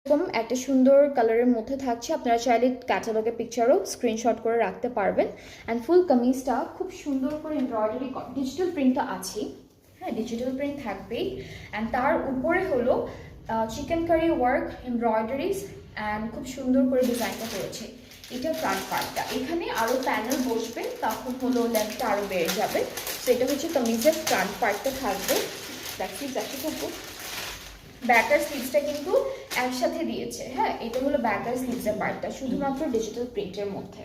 এরকম একটা সুন্দর কালারের মধ্যে থাকছে, আপনারা চাইলে ক্যাটালগের পিকচারও স্ক্রিনশট করে রাখতে পারবেন। অ্যান্ড ফুল কামিজটা খুব সুন্দর করে এমব্রয়ডারি, ডিজিটাল প্রিন্টটা আছেই, হ্যাঁ ডিজিটাল প্রিন্ট থাকবেই। অ্যান্ড তার উপরে হলো chikankari work embroideries and খুব সুন্দর করে ডিজাইনটা করেছে। এটা ফ্রন্ট পার্টটা, এখানে আরও প্যানেল বসবে, তখন হলো লেন্থটা আরও বেড়ে যাবে। সো এটা হচ্ছে কামিজের ফ্রন্ট পার্টটা থাকবে। দেখছি যাচ্ছে থাকবো, ব্যাকার স্লিভসটা কিন্তু একসাথে দিয়েছে, হ্যাঁ এটা হলো ব্যাকার স্লিভসের পার্টটা শুধুমাত্র ডিজিটাল প্রিন্টের মধ্যে।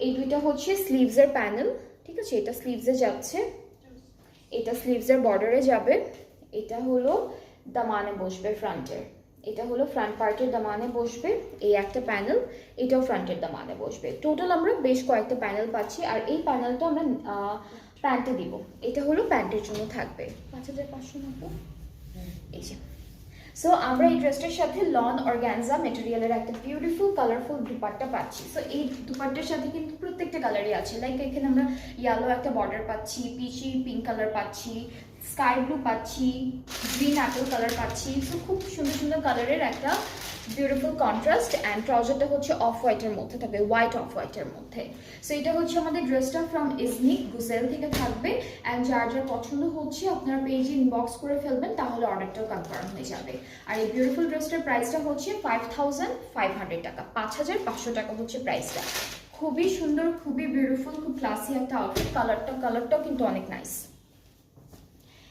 এই দুইটা হচ্ছে স্লিভসের প্যানেল, ঠিক আছে, এটা স্লিভসে যাচ্ছে, এটা স্লিভসের বর্ডারে যাবে, এটা হলো দামানে বসবে ফ্রন্টের, এটা হলো ফ্রন্ট পার্টের দামানে বসবে এই একটা প্যানেল, এটাও ফ্রন্টের দামানে বসবে। টোটাল আমরা বেশ কয়েকটা প্যানেল পাচ্ছি, আর এই প্যানেলটা আমরা প্যান্টে দিব, এটা হলো প্যান্টের জন্য থাকবে 5590। এই যে সো আমরা এই ড্রেসটার সাথে লন অর্গানজা মেটেরিয়ালের একটা বিউটিফুল কালারফুল দুপাট্টা পাচ্ছি। সো এই দুপাট্টার সাথে কিন্তু প্রত্যেকটা কালারই আছে, লাইক এখানে আমরা ইয়েলো একটা বর্ডার পাচ্ছি, পিচি পিঙ্ক কালার পাচ্ছি, স্কাই ব্লু পাচ্ছি, গ্রিন অ্যাপেল কালার পাচ্ছি। সো খুব সুন্দর সুন্দর কালারের একটা বিউটিফুল কন্ট্রাস্ট। অ্যান্ড ট্রাউজারটা হচ্ছে অফ হোয়াইটের মধ্যে থাকবে, হোয়াইট অফ হোয়াইটের মধ্যে। সো এটা হচ্ছে আমাদের ড্রেসটা ফ্রম ইজনিক গুসেল থেকে থাকবে। অ্যান্ড যার যার পছন্দ হচ্ছে আপনারা পেজে ইনবক্স করে ফেলবেন, তাহলে অর্ডারটাও কনফার্ম হয়ে যাবে। আর এই বিউটিফুল ড্রেসটার প্রাইসটা হচ্ছে 5500 টাকা, 5500 টাকা হচ্ছে প্রাইসটা। খুবই সুন্দর, খুবই বিউটিফুল, খুব ক্লাসি একটা আউটফিট। কালারটাও কিন্তু অনেক নাইস।